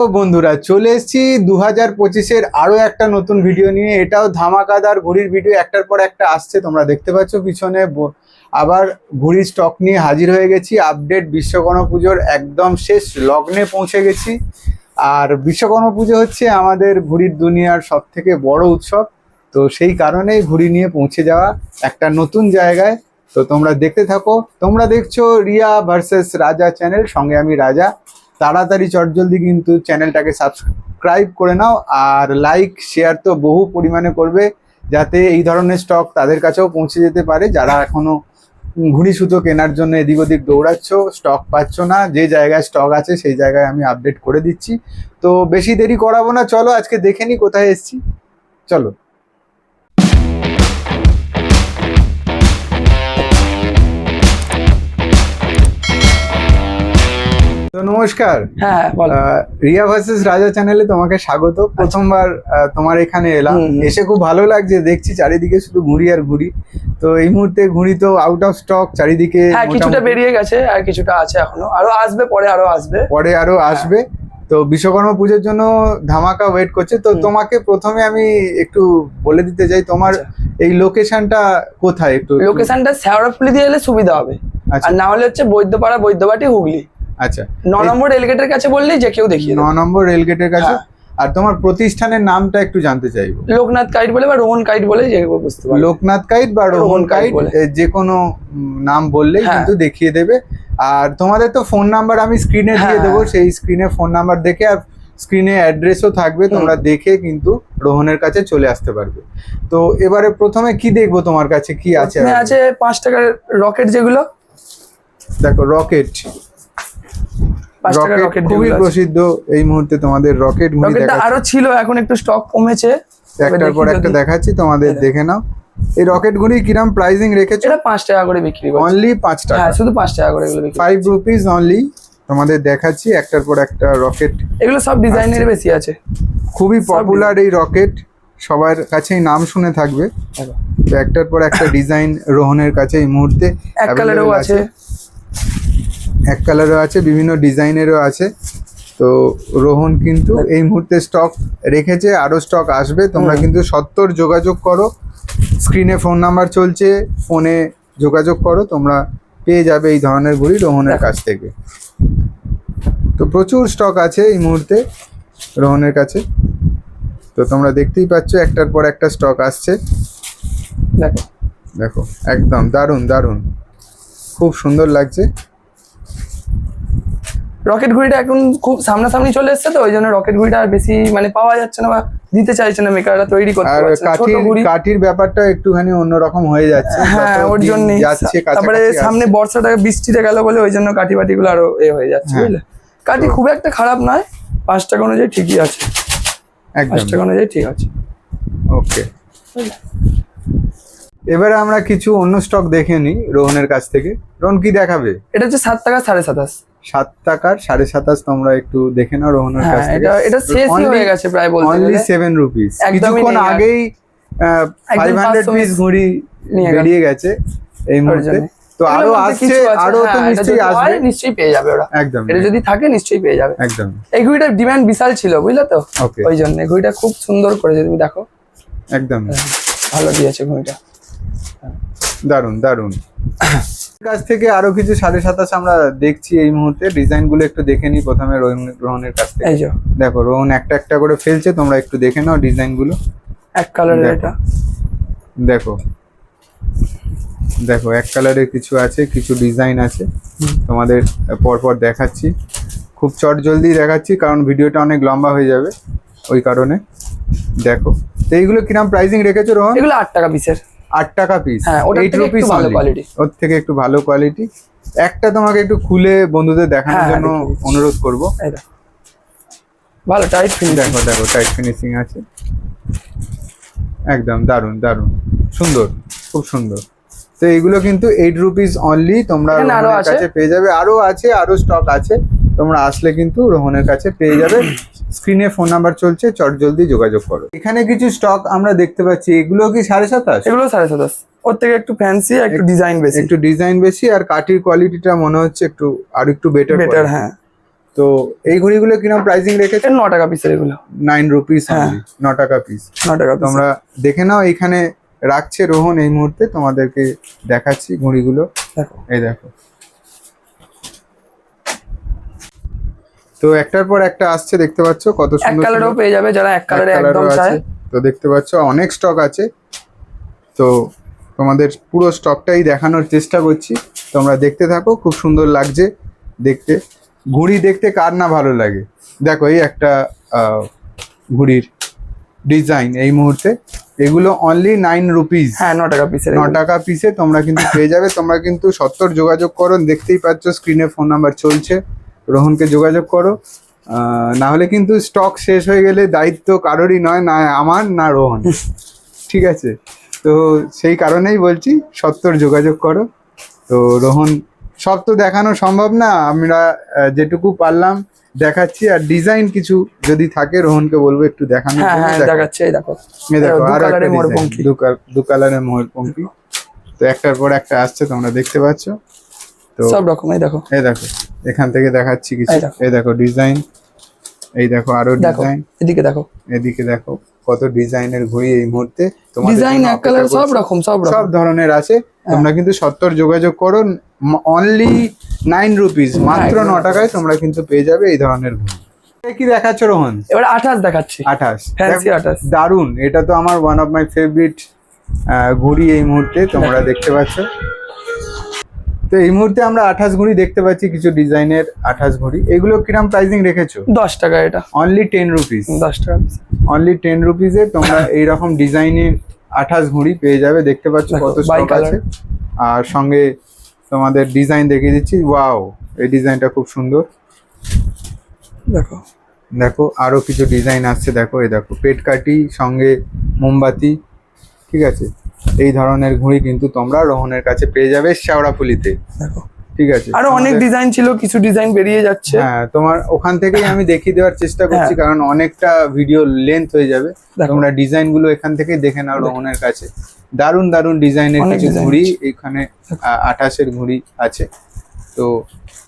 তো বন্ধুরা চলে এসেছি 2025-এর আরো একটা নতুন ভিডিও নিয়ে। এটাও ধামাকাদার ঘড়ির ভিডিও, একটার পর একটা আসছে। তোমরা দেখতে পাচ্ছ পিছনে আবার ঘড়ির স্টক নিয়ে হাজির হয়ে গেছি। আপডেট বিশ্বকর্মা পুজোর একদম শেষ লগ্নে পৌঁছে গেছি। আর বিশ্বকর্মা পুজো হচ্ছে আমাদের ঘড়ির দুনিয়ার সব থেকে বড় উৎসব। তো সেই কারণেই ঘড়ি নিয়ে পৌঁছে যাওয়া একটা নতুন জায়গায়। তো তোমরা দেখতে থাকো। তোমরা দেখছো রিয়া ভার্সেস রাজা চ্যানেল, সঙ্গে আমি রাজা। তাড়াতাড়ি চটজলদি কিন্তু চ্যানেলটাকে সাবস্ক্রাইব করে নাও, আর লাইক শেয়ার তো বহু পরিমাণে করবে, যাতে এই ধরনের স্টক তাদের কাছেও পৌঁছে যেতে পারে যারা এখনো ঘুড়ি সুতো কেনার জন্য এদিক ওদিক দৌড়াচ্ছ, স্টক পাচ্ছ না। যে জায়গায় স্টক আছে সেই জায়গায় আমি আপডেট করে দিচ্ছি। তো বেশি দেরি করাবো না, চলো আজকে দেখে নি কোথায় এসছি। চলো। তো নমস্কার। হ্যাঁ বলো। রিয়া ভার্সেস রাজা চ্যানেলে তোমাকে স্বাগত। প্রথমবার তোমার এখানে এলাম, এসে খুব ভালো লাগছে। দেখছি চারিদিকে শুধু ঘুড়ি আর ঘুড়ি। তো এই মুহূর্তে ঘুড়ি তো আউট অফ স্টক চারিদিকে। হ্যাঁ, কিছুটা বেরিয়ে গেছে আর কিছুটা আছে এখনো, আরো আসবে, পরে আরো আসবে। তো বিশ্বকর্মা পুজোর জন্য ধামাকা ওয়েট করছে। তো তোমাকে প্রথমে আমি একটু বলে দিতে চাই, তোমার এই লোকেশনটা কোথায়? একটু লোকেশনটা শেওড়াফুলি দিয়ে এলে সুবিধা হবে, আর না হলে হচ্ছে বৈদ্যপাড়া, বৈদ্যবাটি, হুগলি। আচ্ছা, 9 নম্বর রেলগেটের কাছে বললেই যে কেউ দেখিয়ে দেবে। 9 নম্বর রেলগেটের কাছে। আর তোমার প্রতিষ্ঠানের নামটা একটু জানতে চাইবো। লোকনাথ কাইট বলে বা রোহন কাইট বলে, যে বুঝতে পারবে। লোকনাথ কাইট বা রোহন কাইট যে কোনো নাম বললেই কিন্তু দেখিয়ে দেবে। আর তোমাদের তো ফোন নাম্বার আমি স্ক্রিনে দিয়ে দেবো, সেই স্ক্রিনে ফোন নাম্বার দেখে, আর স্ক্রিনে অ্যাড্রেসও থাকবে, তোমরা দেখে কিন্তু রোহনের কাছে চলে আসতে পারবে। তো এবারে প্রথমে কি দেখবো তোমার কাছে কি আছে? আছে 5 টাকার রকেট, যেগুলো দেখো রকেট। রকেট খুবই প্রসিদ্ধ এই মুহূর্তে। তোমাদের রকেট ঘড়ি আরো ছিল, এখন একটু স্টক কমেছে। একটার পর একটা দেখাচ্ছি, তোমাদের দেখে নাও। এই রকেট গুলি কিরম প্রাইসিং রেখেছো? এটা 5 টাকা করে বিক্রি করছি। অনলি 5 টাকা? হ্যাঁ, শুধু 5 টাকা করে এগুলো বিক্রি। 5 রুপিস অনলি। তোমাদের দেখাচ্ছি একটার পর একটা রকেট। এগুলো সব ডিজাইনের বেশি আছে, খুবই পপুলার এই রকেট, সবার কাছেই নাম শুনে থাকবে। তো একটার পর একটা ডিজাইন রোহনের কাছে এই মুহূর্তে এক কালারও আছে, বিভিন্ন ডিজাইনেরও আছে। তো রোহন কিন্তু এই মুহূর্তে স্টক রেখেছে, আরো স্টক আসবে। তোমরা কিন্তু সত্তর যোগাযোগ করো, স্ক্রিনে ফোন নাম্বার চলছে, ফোনে যোগাযোগ করো, তোমরা পেয়ে যাবে এই ধরনের ঘড়ি রোহনের কাছ থেকে। তো প্রচুর স্টক আছে এই মুহূর্তে রোহনের কাছে। তো তোমরা দেখতেই পাচ্ছ একটার পর একটা স্টক আসছে। দেখো দেখো, একদম দারুণ দারুণ, খুব সুন্দর লাগছে। রকেট ঘড়িটা এখন খুব সামনাসামনি চলে এসেছে, তো ওই জন্য রকেট ঘড়িটা আর বেশি পাওয়া যাচ্ছে না, বা দিতে চাইছে না মেকাররা, তৈরি করতে পারছে না। ছোট ঘড়ি, কাঠির ব্যাপারটা একটুখানি অন্যরকম হয়ে যাচ্ছে। হ্যাঁ, ওর জন্য যাচ্ছে। তারপরে সামনে বর্ষাটা, বৃষ্টিতে গেল বলে ওই জন্য কাঠি বাটিগুলো আরো হয়ে যাচ্ছে, বুঝলে। কাঠি খুব একটা খারাপ নয়, 5 টাকা অনুযায়ী ঠিকই আছে, 5 টাকা অনুযায়ী ঠিক আছে। ওকে, এবারে আমরা কিছু অন্য স্টক দেখে নিই রোহনের কাছ থেকে। রোহন কি দেখাবে? এটা হচ্ছে 7 টাকা 27.5। 7 টাকার 27.5 তোমরা একটু দেখে নাও রোহনের কাছ থেকে। এটা শেষই হয়ে গেছে প্রায়, বলতে গেলে অনলি 7 রুপিস। কিছুক্ষণ আগেই 500 পিস ঘড়ি বেরিয়ে গেছে এই মুহূর্তে। তো আরো আসছে, আরো তো নিশ্চয়ই আসবে, নিশ্চয়ই পেয়ে যাবে ওরা। একদম, এটা যদি থাকে নিশ্চয়ই পেয়ে যাবে। একদম। এই ঘড়িটার ডিমান্ড বিশাল ছিল, বুঝলে তো, ওই জন্য ঘড়িটা খুব সুন্দর করেছে, তুমি দেখো। একদম ভালো দিয়েছে ঘড়িটা, দারুন দারুন। কাছ থেকে আরো কিছু 27.5 আমরা দেখছি এই মুহূর্তে। ডিজাইন গুলো একটু দেখে নিই প্রথমে রোহনের কাছ থেকে। দেখো রোহন একটা একটা করে ফেলছে, তোমরা একটু দেখে নাও ডিজাইন গুলো। এক কালারের এটা দেখো, দেখো এক কালারের কিছু আছে, কিছু ডিজাইন আছে, তোমাদের পরপর দেখাচ্ছি। খুব চটজলদি দেখাচ্ছি কারণ ভিডিওটা অনেক লম্বা হয়ে যাবে, ওই কারণে। দেখো তো এইগুলো কিরম প্রাইসিং রেখেছো রোহন? এগুলো 8 টাকা পিসের। 8 টাকা পিস, 8 রুপিস ভালো কোয়ালিটি। ওর থেকে একটু ভালো কোয়ালিটি। একটা তোমাকে একটু খুলে বন্ধুদের দেখানোর জন্য অনুরোধ করব। ভালো টাইট ফিনিশিং, দেখো দেখো টাইট ফিনিশিং আছে, একদম দারুন দারুন, সুন্দর, খুব সুন্দর। তো এইগুলো কিন্তু 8 রুপিস অনলি, তোমরা রোহনের কাছে পেয়ে যাবে। আরো আছে, আরো স্টক আছে, তোমরা আসলে কিন্তু রোহনের কাছে পেয়ে যাবে। স্ক্রিনে ফোন নাম্বার চলছে, চটজলদি যোগাযোগ করো। এখানে কিছু স্টক আমরা দেখতে পাচ্ছি, এগুলো কি 27.5? এগুলো 27.5, ওর থেকে একটু ফ্যান্সি, একটু ডিজাইন বেশি, আর কাঠির কোয়ালিটিটা মনে হচ্ছে একটু আর একটু বেটার। হ্যাঁ। তো তো এই ঘড়িগুলো কিরকম প্রাইসিং রেখেছে? 9 টাকা পিসের এগুলো, 9 রুপিস, 9 টাকা পিস। 9 টাকা piece। তোমরা দেখে নাও, এইখানে রাখছে রোহন এই মুহূর্তে, তোমাদেরকে দেখাচ্ছি ঘড়িগুলো। দেখো এই দেখো, তো একটার পর একটা আসছে, দেখতে পাচ্ছ কত এক সুন্দর কালারও পেয়ে যাবে যারা এক কালারে colour একদম ও চায়। আছে। তো দেখতে পাচ্ছ অনেক স্টক আছে, তো তোমাদের পুরো স্টকটাই দেখানোর চেষ্টা করছি, তোমরা দেখতে থাকো। খুব সুন্দর লাগছে দেখতে, ঘুড়ি দেখতে কার না ভালো লাগে। দেখো এই একটা ঘুড়ির ডিজাইন এই মুহূর্তে, এগুলো অনলি 9 রুপিস। হ্যাঁ 9 টাকা পিসের, 9 টাকা পিসে তোমরা কিন্তু পেয়ে যাবে। তোমরা কিন্তু 70 যোগাযোগ করো, দেখতেই পাচ্ছ স্ক্রিনে ফোন নাম্বার চলছে, রোহনকে যোগাযোগ করো। না হলে কিন্তু স্টক শেষ হয়ে গেলে দায়িত্ব কারোরই নয়, না আমার না রোহন, ঠিক আছে? তো সেই কারণেই বলছি 70 যোগাযোগ করো। তো রোহন সব তো দেখানো সম্ভব না, আমরা যেটুকু পারলাম দেখাচ্ছি। আর ডিজাইন কিছু যদি থাকে রোহনকে বলবো একটু দেখানোর হ্যাঁ জন্য। হ্যাঁ দেখাচ্ছি, এই দেখো এই দেখো দু আর একটা কালারের ডিজাইন, ময়ূরপঙ্খী। দু কালারের ময়ূরপঙ্খী। তো একটার পর একটা আসছে, তোমরা দেখতে পাচ্ছ। তো সব রকম, এই দেখো এই দেখো এখান থেকে দেখাচ্ছি কিছু। এই দেখো। এই দেখো ডিজাইন, এই দেখো আরো দেখো ডিজাইন, এদিকে দেখো, এদিকে দেখো কত ডিজাইনের ঘড়ি এই মুহূর্তে তোমাদের ডিজাইন জন্য এক কালার অপেক্ষা সব করছে। রকম সব ধরনের আছে, তোমরা কিন্তু 70 যোগাযোগ করো, অনলি 9 রুপিস, মাত্র 9 টাকায় তোমরা কিন্তু পেয়ে যাবে এই ধরনের ঘড়ি। এটা কি দেখাচ্ছ রোহন? এবার 28 দেখাচ্ছি, 28, ফ্যান্সি 28। দারুন, এটা তো আমার ওয়ান অফ মাই ফেভারিট ঘড়ি এই মুহূর্তে তোমরা দেখতে পাচ্ছ। তো এই মুহূর্তে আমরা 28 ঘড়ি দেখতে পাচ্ছি, কিছু ডিজাইনের 28 ঘড়ি। এগুলো কিরম প্রাইসিং রেখেছো? 10 টাকা, এটা অনলি 10 রুপিস, 10 টাকা piece। অনলি 10 রুপিসে তোমরা এইরকম ডিজাইনের 28 ঘড়ি পেয়ে যাবে। দেখতে পাচ্ছ দেখো, কত by স্টক colour। আছে। আর সঙ্গে তোমাদের ডিজাইন দেখিয়ে দিচ্ছি। ওয়াও, এই ডিজাইনটা খুব সুন্দর। দেখো দেখো আরো কিছু ডিজাইন আসছে, দেখো এই দেখো পেট কাটি সঙ্গে মোমবাতি, ঠিক আছে? এই ধরনের ঘড়ি কিন্তু তোমরা রোহনের কাছে পেয়ে যাবে শেওড়াফুলিতে, দেখো ঠিক আছে? আরো অনেক ডিজাইন ছিল, কিছু ডিজাইন বেরিয়ে যাচ্ছে। হ্যাঁ, তোমার ওখান থেকেই আমি দেখিয়ে দেওয়ার চেষ্টা করছি, কারণ অনেকটা ভিডিও লেন্থ হয়ে যাবে। দেখো। তোমরা ডিজাইন গুলো এখান থেকেই দেখে নাও রোহনের কাছে। দারুন দারুন ডিজাইনের অনেক কিছু design ঘড়ি এখানে 28 ঘড়ি আছে। তো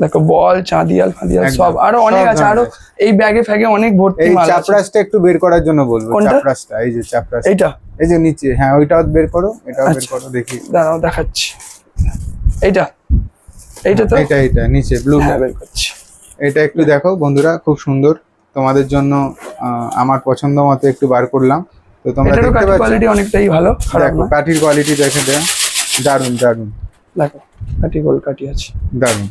দেখো বল চাঁদিয়াল ফাঁদিয়াল একদম, সব আরো অনেক সব আছে, আরো ধরনের। এই ব্যাগে ফ্যাগে অনেক ভর্তি এই মাল আছে। চাপরাসটা একটু বের করার জন্য বলবো। কোনটা? চাপরাসটা, এই যে চাপরাস, এইটা এই যে নিচে, হ্যাঁ ওইটাও বের করো, এটাও বের আচ্ছা। করো দেখি। দাঁড়াও দেখাচ্ছি, এইটা এইটা তো এটা নিচে ব্লুটা, হ্যাঁ বের করছি। এটা একটু দেখো বন্ধুরা, খুব সুন্দর। তোমাদের জন্য আমার পছন্দ মতো একটু বার করলাম। তো তোমরা এটারও দেখতে কাঠি পাচ্ছ, কোয়ালিটি অনেকটাই ভালো, খারাপ দেখো না। কাঠির কোয়ালিটি দেখে দেয়া, দারুন দারুন দেখো কাঠি গোল কাঠি আছে, দারুন।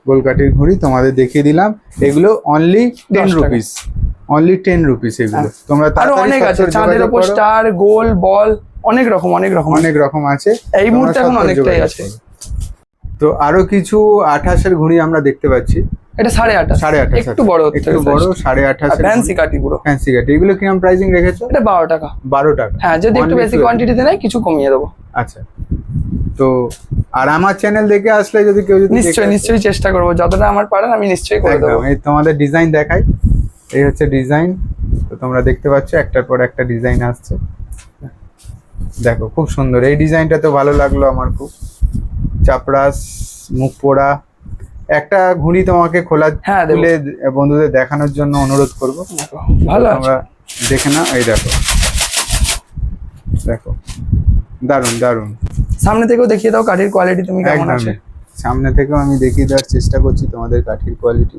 গোলকাঠির ঘড়ি তোমাদের দেখিয়ে দিলাম, এগুলো অনলি 10 টাকা। রুপিস, অনলি 10 রুপিস এগুলো। তোমরা আরো তাড়াতাড়ি অনেক আছে, 70 চাঁদের যোগাযোগ উপর করো। স্টার গোল বল অনেক রকম অনেক রকম অনেক রকম আছে, এই তোমরা মুহূর্তে এখন 70 অনেকটাই যোগাযোগ আছে। করো। তো আরো কিছু 28 ঘড়ি আমরা দেখতে পাচ্ছি, এটা 8.5, 28.5 একটু বড় হচ্ছে, একটু বড় 28.5 ফ্যান্সি কাঠি পুরো। ফ্যান্সি কাঠি। এগুলো কিরকম প্রাইসিং রেখেছো? এটা 12 টাকা। 12 টাকা। হ্যাঁ যদি একটু Only বেশি 12 কোয়ান্টিটিতে নেয় কিছু কমিয়ে দেবো। আচ্ছা, তো আর আমার চ্যানেল দেখে আসলে যদি কেউ যদি দেখে নিশ্চয়ই আসে, নিশ্চয়ই চেষ্টা করবো, যতটা আমার পারেন আমি নিশ্চয়ই করে দেবো। একদম। এই তোমাদের ডিজাইন দেখাই, এই হচ্ছে ডিজাইন। তো তোমরা দেখতে পাচ্ছ একটার পর একটা ডিজাইন আসছে। দেখো খুব সুন্দর এই ডিজাইনটা, তো ভালো লাগলো আমার খুব। চাপরাস মুখ পোড়া একটা ঘুড়ি তোমাকে খোলা হ্যাঁ, দেবো। খুলে বন্ধুদের দেখানোর জন্য অনুরোধ করব। দেখো, ভালো আছে। তোমরা দেখে নাও, এই দেখো দেখো দারুন দারুন। সামনে থেকেও দেখিয়ে দাও কাঠির কোয়ালিটি তুমি কেমন আছে। একদমই, সামনে থেকেও আমি দেখিয়ে দেওয়ার চেষ্টা করছি তোমাদের কাঠির কোয়ালিটি।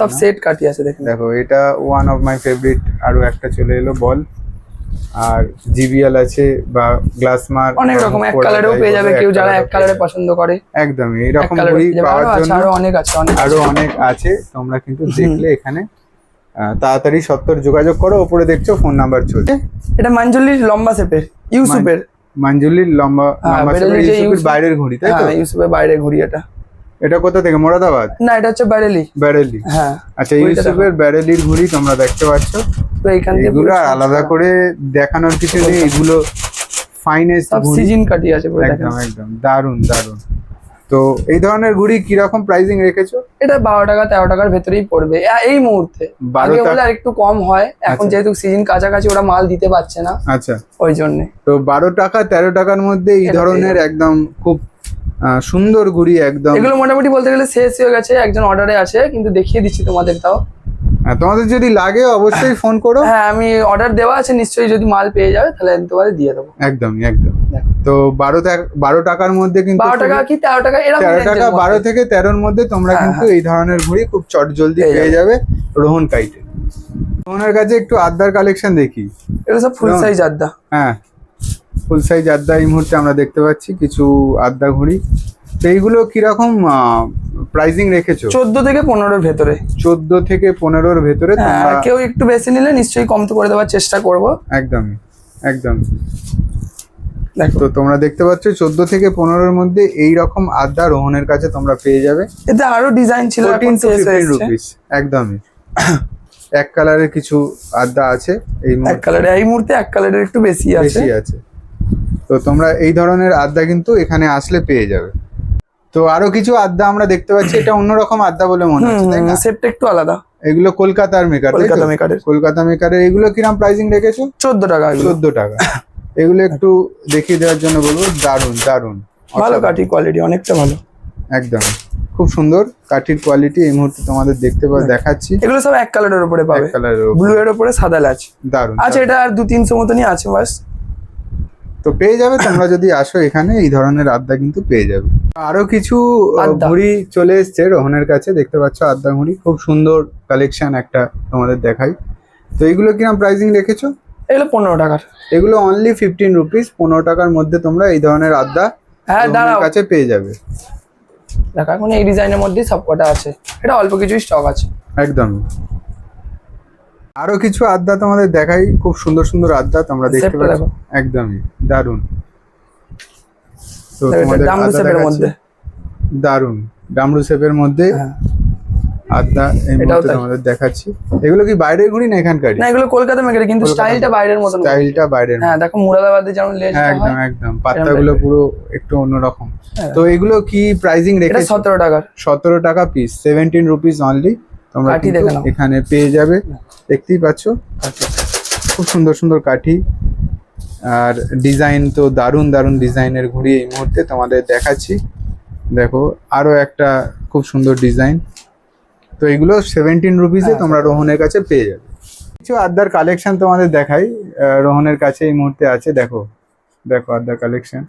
সব সেট কাঠি আছে দেখুন। দেখো এটা ওয়ান অফ মাই ফেভারিট, আরো একটা চলে এলো বল। আর জিবিএল আছে বা গ্লাস মার্ক, অনেক রকম এক কালারেও পেয়ে যাবে, কেউ যারা এক কালারে পছন্দ করে একদমই এক এরকম কালারে ঘড়ি পেয়ে যাবে। পাওয়ার আরো আছে, জন্য আরো অনেক আছে, অনেক আরো অনেক আছে। তোমরা কিন্তু দেখলে এখানে তাড়াতাড়ি 70 যোগাযোগ করো। উপরে দেখছো ফোন নাম্বার চলছে। এটা মাঞ্জলির লম্বা শেপের, ইউসুফের। মাঞ্জুলির লম্বা হ্যাঁ, লম্বা বেরেলি শেপের যে ইউসুফের ইউসুফ- বাইরের ঘড়ি, তাই তো? হ্যাঁ ইউসুফের বাইরে ঘুরি এটা। এটা কোথা থেকে? মোরাদাবাদ? না এটা হচ্ছে বারেলি। ব্যারেলি। হ্যাঁ আচ্ছা, ওইটা ইউসুফের ব্যারেলির ঘড়ি তোমরা দেখতে পাচ্ছ। তো এইখান থেকে এগুলো পুরো আর আলাদা করে দেখানোর কিছু নেই, এগুলো ফাইনেস্ট সব ঘড়ি। সিজন কাটি আছে পুরো দেখেন। একদম একদম দারুন দারুন। তো এই ধরনের ঘড়ি কিরকম প্রাইসিং রেখেছো? এটা 12 টাকা 13 টাকার ভেতরেই পড়বে এই মুহূর্তে। 12 আগে টাকা? বলে আরেকটু কম হয়, এখন আচ্ছা। যেহেতু সিজন কাছাকাছি ওরা মাল দিতে পারছে না আচ্ছা, ওই জন্য। তো 12 টাকা 13 টাকার মধ্যে এই এটা ধরনের পেয়ে একদম খুব সুন্দর ঘুড়ি একদম। এগুলো মোটামুটি বলতে গেলে শেষ হয়ে গেছে, একজন অর্ডারে আছে, কিন্তু দেখিয়ে দিচ্ছি তোমাদের তাও। তোমাদের যদি লাগে অবশ্যই ফোন করো। হ্যাঁ, আমি অর্ডার দেওয়া আছে, নিশ্চয়ই যদি মাল পেয়ে যাবে তাহলে আমি তোমাদের দিয়ে দেবো। একদমই একদম। তো 12 টাকার মধ্যে কিন্তু 12 টাকা কি 13 টাকা, এরকম 13 টাকা, 12 থেকে 13-র মধ্যে তোমরা কিন্তু এই ধরনের ঘুড়ি খুব চটজলদি পেয়ে যাবে রোহন কাইটে। রোহনের কাছে একটু আদ্দার কালেকশন দেখি। এগুলো সব ফুল সাইজ আদ্দা। হ্যাঁ, ফুল সাইজ আদ্দা এই মুহূর্তে আমরা দেখতে পাচ্ছি কিছু আদ্দা ঘুড়ি। তো এইগুলো কিরকম প্রাইসিং রেখেছো? 14 থেকে 15-এর ভেতরে। 14 থেকে 15-র ভেতরে তোমরা কেউ একটু বেশি নিলে নিশ্চয়ই কম তো করে দেওয়ার চেষ্টা করব। একদমই একদম। দেখো তো তোমরা দেখতে পাচ্ছ 14 থেকে 15-এর মধ্যে এই রকম আদ্দা রোহনের কাছে তোমরা পেয়ে যাবে। এতে আরো ডিজাইন ছিল, 14 to 15 রুপিস। একদমই। এক কালারের কিছু আদ্দা আছে এই এক কালারে, এই মুহূর্তে এক কালারের একটু বেশি আছে। তো তোমরা এই ধরনের আদ্দা কিন্তু এখানে আসলে পেয়ে যাবে। তো আরো কিছু আদ্দা আমরা দেখতে পাচ্ছি, এটা অন্যরকম আদ্দা বলে মনে হচ্ছে, তাই না? সেটটা একটু আলাদা। এগুলো কলকাতার মেকার, কলকাতা মেকারের। এগুলো কিরকম প্রাইসিং রেখেছো? 14 টাকা। 14 টাকা। এগুলো একটু দেখিয়ে দেওয়ার জন্য বলবো, দারুন দারুন, ভালো কাঠি কোয়ালিটি, অনেকটা ভালো। একদম খুব সুন্দর কাঠির কোয়ালিটি এই মুহূর্তে তোমাদের দেখাচ্ছি। এগুলো সব এক কালারের উপরে পাবে, ব্লু এর উপরে সাদা লাচ। দারুন। আচ্ছা, এটা আর 2-300 মতনই আছে বাস। তো পেয়ে যাবে তোমরা যদি আসো এখানে, এই ধরনের আদ্দা কিন্তু পেয়ে যাবে। আরো কিছু ঘুড়ি চলে এসছে রোহনের কাছে, দেখতে পাচ্ছ আদ্দা ঘুড়ি, খুব সুন্দর কালেকশন একটা তোমাদের দেখাই। তো এগুলো কিরকম প্রাইসিং রেখেছো? এগুলো 15 টাকার। এগুলো অনলি 15 রুপিস। 15 টাকার মধ্যে তোমরা এই ধরনের আদ্দা রোহনের কাছে পেয়ে যাবে। দেখো এখন এই ডিজাইনের মধ্যেই সবকটা আছে, এটা অল্প কিছু স্টক আছে। একদম। আরো কিছু আদ্দা তোমাদের দেখাই, খুব সুন্দর সুন্দর আদ্দা তোমরা দেখতে পাচ্ছ। একদমই দারুন। তো তোমাদের দারুন ডামরু শেপের মধ্যে আদ্দা এই মুহূর্তে তোমাদের দেখাচ্ছি। এগুলো কি বাইরের ঘুড়ি না এখানকার? না, এগুলো কলকাতা মেকার, কিন্তু স্টাইলটা বাইরের মতন। স্টাইলটা বাইরের। হ্যাঁ, দেখো মুরাদাবাদে যেমন লেজ হয়। একদম একদম, পাতাগুলো পুরো একটু অন্যরকম। তো এগুলো কি প্রাইসিং রেখেছো? 17 টাকার। 17 টাকা পিস, 17 রুপিস অনলি। তোমরা এখানে পেয়ে যাবে, দেখতেই পাচ্ছ খুব সুন্দর সুন্দর কাঠি। আর ডিজাইন তো দারুন দারুন ডিজাইনের ঘুড়ি এই মুহূর্তে তোমাদের দেখাচ্ছি। দেখো আরো একটা খুব সুন্দর ডিজাইন। তো এগুলো 17 রুপিসে তোমরা রোহনের কাছে পেয়ে যাবে। কিছু আদ্দার কালেকশন তোমাদের দেখাই, রোহনের কাছে এই মুহূর্তে আছে। দেখো দেখো আদ্দার কালেকশন,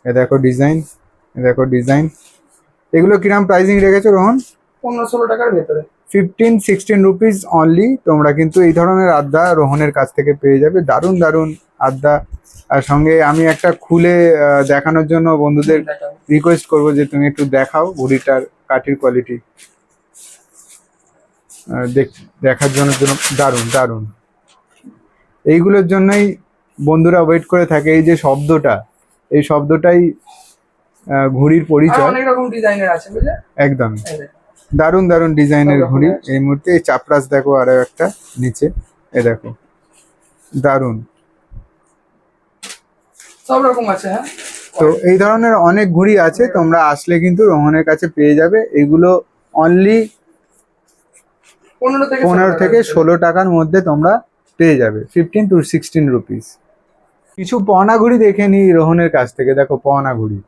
এ দেখো ডিজাইন, এ দেখো ডিজাইন। এগুলো কিরম প্রাইসিং রেখেছো রোহন? 15-16 টাকার ভেতরে। 15-16 রুপিস অনলি। তোমরা কিন্তু এই ধরনের আদ্দা রোহনের কাছ থেকে পেয়ে যাবে, দারুন দারুন আদ্দা। আর সঙ্গে আমি একটা খুলে দেখানোর জন্য বন্ধুদের রিকোয়েস্ট করবো যে তুমি একটু দেখাও ঘুড়িটার কাঠির কোয়ালিটি দেখার জন্য। দারুন দারুন। এইগুলোর জন্যই বন্ধুরা ওয়েট করে থাকে। এই যে শব্দটা, এই শব্দটাই ঘুড়ির পরিচয়। অনেক রকম ডিজাইনের আছে বুঝলে। একদম দারুন দারুন ডিজাইনের ঘুড়ি এই মুহূর্তে। এই চাপরাস দেখো আরো একটা নিচে, এ দেখো দারুন, সব রকম আছে। হ্যাঁ, তো এই ধরনের অনেক ঘুড়ি আছে, তোমরা আসলে কিন্তু রোহনের কাছে পেয়ে যাবে। এগুলো অনলি 15 থেকে 16 টাকার মধ্যে তোমরা পেয়ে যাবে, 15 to 16 রুপিস। কিছু পনা ঘুড়ি দেখে নি রোহনের কাছ থেকে। দেখো পনা ঘুড়ি,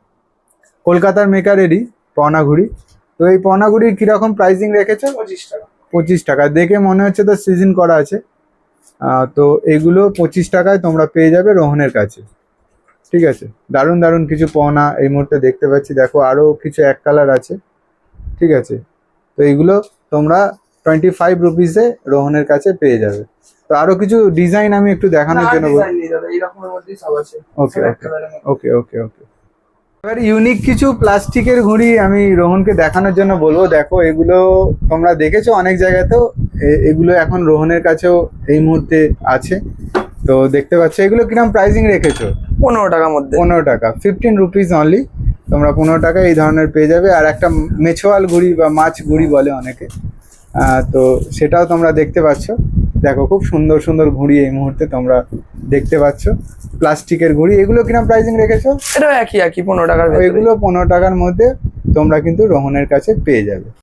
কলকাতার মেকারেরই পনা ঘুড়ি। তো এই পনা ঘুড়ির কিরকম প্রাইসিং রেখেছো? 25 টাকা। 25 টাকা। দেখে মনে হচ্ছে তো সিজন করা আছে। তো এগুলো 25 টাকায় তোমরা পেয়ে যাবে রোহনের কাছে। ঠিক আছে, দারুন দারুন কিছু পনা এই মুহূর্তে দেখতে পাচ্ছি। দেখো আরো কিছু এক কালার আছে। ঠিক আছে, তো এইগুলো তোমরা 25 রুপিসে রোহনের কাছে পেয়ে যাবে। তো আরো কিছু ডিজাইন আমি একটু দেখানোর জন্য ওকে ওকে ওকে ওকে। এবার ইউনিক কিছু প্লাস্টিকের ঘুড়ি আমি রোহনকে দেখানোর জন্য বলবো। দেখো এগুলো তোমরা দেখেছো অনেক জায়গাতেও, এগুলো এখন রোহনের কাছেও এই মুহূর্তে আছে। তো দেখতে পাচ্ছ এগুলো কিরকম প্রাইসিং রেখেছো? 15 টাকার মধ্যে। 15 টাকা, 15 রুপিস অনলি। তোমরা 15 টাকায় এই ধরনের পেয়ে যাবে। আর একটা মেছোয়াল ঘুড়ি বা মাছ ঘুড়ি বলে অনেকে, তো সেটাও তোমরা দেখতে পাচ্ছ। দেখো খুব সুন্দর সুন্দর ঘুড়ি এই মুহূর্তে তোমরা দেখতে পাচ্ছ, প্লাস্টিকের ঘুড়ি। এগুলো কিরকম প্রাইসিং রেখেছো? এটা একই 15 টাকার। এগুলো 15 টাকার মধ্যে তোমরা কিন্তু রোহনের কাছে পেয়ে যাবে।